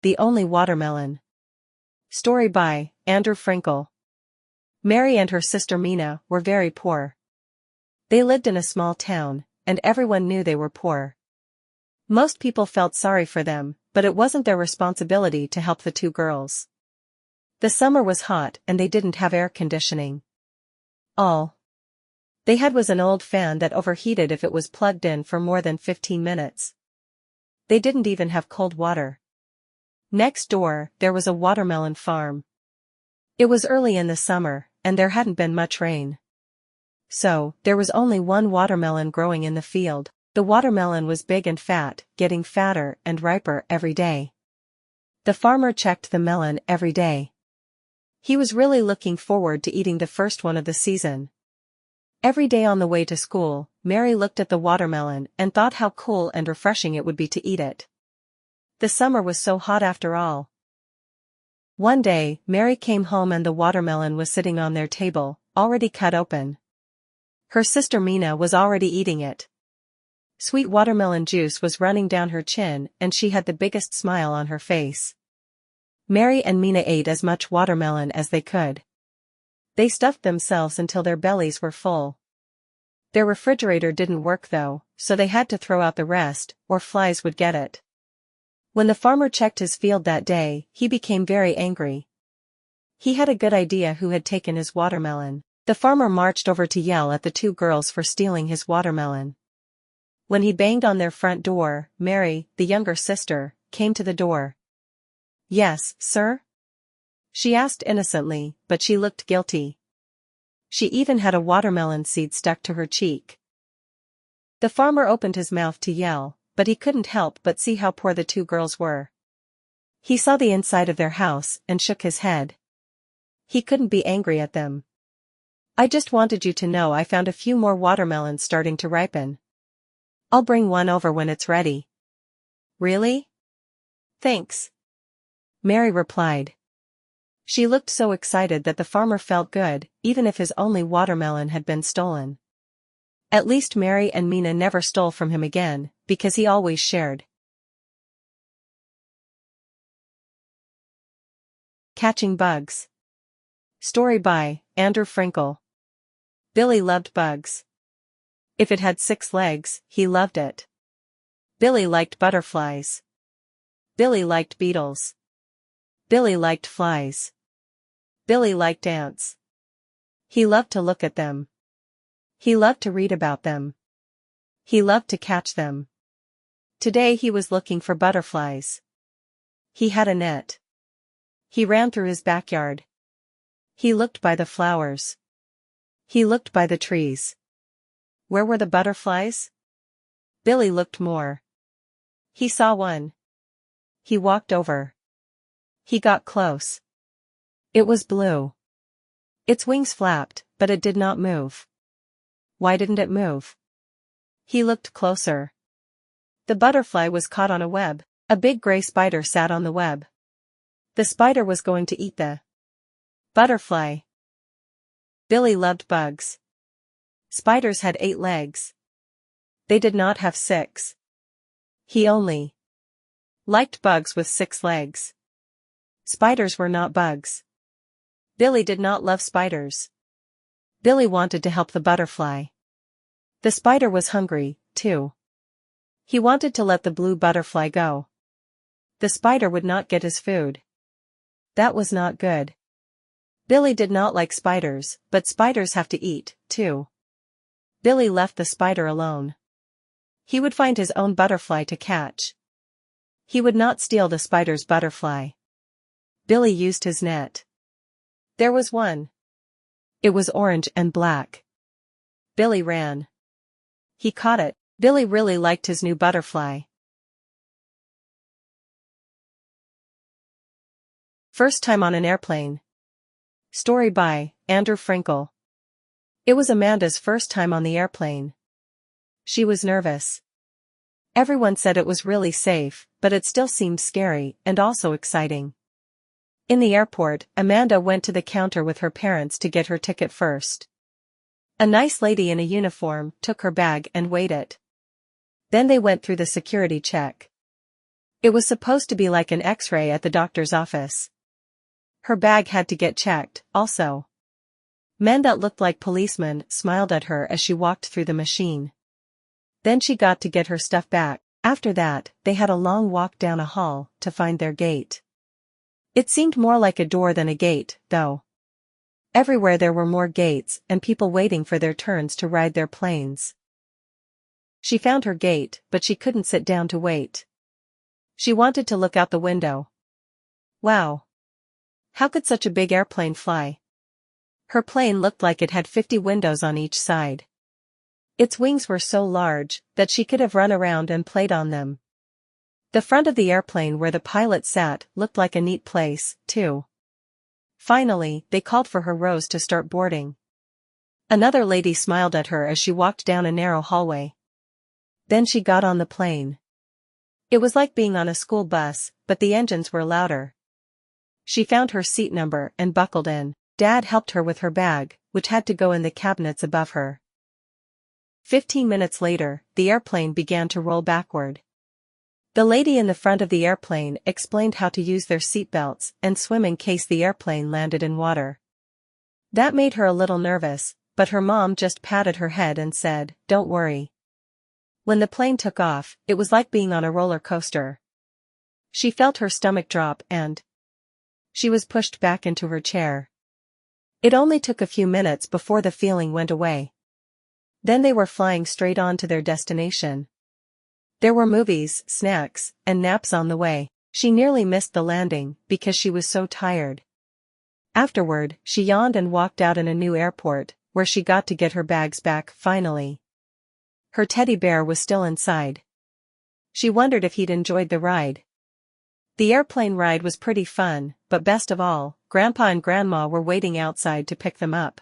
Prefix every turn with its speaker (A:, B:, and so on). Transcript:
A: The Only Watermelon. Story by Andrew Frinkle. Mary and her sister Mina were very poor. They lived in a small town, and everyone knew they were poor. Most people felt sorry for them, but it wasn't their responsibility to help the two girls. The summer was hot and they didn't have air conditioning. All they had was an old fan that overheated if it was plugged in for more than 15 minutes. They didn't even have cold water. Next door, there was a watermelon farm. It was early in the summer, and there hadn't been much rain. So, there was only one watermelon growing in the field. The watermelon was big and fat, getting fatter and riper every day. The farmer checked the melon every day. He was really looking forward to eating the first one of the season. Every day on the way to school, Mary looked at the watermelon and thought how cool and refreshing it would be to eat it. The summer was so hot after all. One day, Mary came home and the watermelon was sitting on their table, already cut open. Her sister Mina was already eating it. Sweet watermelon juice was running down her chin and she had the biggest smile on her face. Mary and Mina ate as much watermelon as they could. They stuffed themselves until their bellies were full. Their refrigerator didn't work though, so they had to throw out the rest, or flies would get it. When the farmer checked his field that day, he became very angry. He had a good idea who had taken his watermelon. The farmer marched over to yell at the two girls for stealing his watermelon. When he banged on their front door, Mary, the younger sister, came to the door. "Yes, sir?" she asked innocently, but she looked guilty. She even had a watermelon seed stuck to her cheek. The farmer opened his mouth to yell, but he couldn't help but see how poor the two girls were. He saw the inside of their house and shook his head. He couldn't be angry at them. "I just wanted you to know I found a few more watermelons starting to ripen. I'll bring one over when it's ready." "Really? Thanks," Mary replied. She looked so excited that the farmer felt good, even if his only watermelon had been stolen. At least Mary and Mina never stole from him again, because he always shared. Catching Bugs. Story by Andrew Frinkle. Billy loved bugs. If it had 6 legs, he loved it. Billy liked butterflies. Billy liked beetles. Billy liked flies. Billy liked ants. He loved to look at them. He loved to read about them. He loved to catch them. Today he was looking for butterflies. He had a net. He ran through his backyard. He looked by the flowers. He looked by the trees. Where were the butterflies? Billy looked more. He saw one. He walked over. He got close. It was blue. Its wings flapped, but it did not move. Why didn't it move? He looked closer. The butterfly was caught on a web. A big gray spider sat on the web. The spider was going to eat the butterfly. Billy loved bugs. Spiders had 8 legs. They did not have 6. He only liked bugs with 6 legs. Spiders were not bugs. Billy did not love spiders. Billy wanted to help the butterfly. The spider was hungry, too. He wanted to let the blue butterfly go. The spider would not get his food. That was not good. Billy did not like spiders, but spiders have to eat, too. Billy left the spider alone. He would find his own butterfly to catch. He would not steal the spider's butterfly. Billy used his net. There was one. It was orange and black. Billy ran. He caught it. Billy really liked his new butterfly. First time on an airplane. Story by Andrew Frinkle. It was Amanda's first time on the airplane. She was nervous. Everyone said it was really safe, but it still seemed scary and also exciting. In the airport, Amanda went to the counter with her parents to get her ticket first. A nice lady in a uniform took her bag and weighed it. Then they went through the security check. It was supposed to be like an X-ray at the doctor's office. Her bag had to get checked, also. Men that looked like policemen smiled at her as she walked through the machine. Then she got to get her stuff back. After that, they had a long walk down a hall to find their gate. It seemed more like a door than a gate, though. Everywhere there were more gates and people waiting for their turns to ride their planes. She found her gate, but she couldn't sit down to wait. She wanted to look out the window. Wow! How could such a big airplane fly? Her plane looked like it had 50 windows on each side. Its wings were so large that she could have run around and played on them. The front of the airplane where the pilot sat looked like a neat place, too. Finally, they called for her Rose to start boarding. Another lady smiled at her as she walked down a narrow hallway. Then she got on the plane. It was like being on a school bus, but the engines were louder. She found her seat number and buckled in. Dad helped her with her bag, which had to go in the cabinets above her. 15 minutes later, the airplane began to roll backward. The lady in the front of the airplane explained how to use their seatbelts and swim in case the airplane landed in water. That made her a little nervous, but her mom just patted her head and said, "Don't worry." When the plane took off, it was like being on a roller coaster. She felt her stomach drop and she was pushed back into her chair. It only took a few minutes before the feeling went away. Then they were flying straight on to their destination. There were movies, snacks, and naps on the way. She nearly missed the landing because she was so tired. Afterward, she yawned and walked out in a new airport, where she got to get her bags back, finally. Her teddy bear was still inside. She wondered if he'd enjoyed the ride. The airplane ride was pretty fun, but best of all, Grandpa and Grandma were waiting outside to pick them up.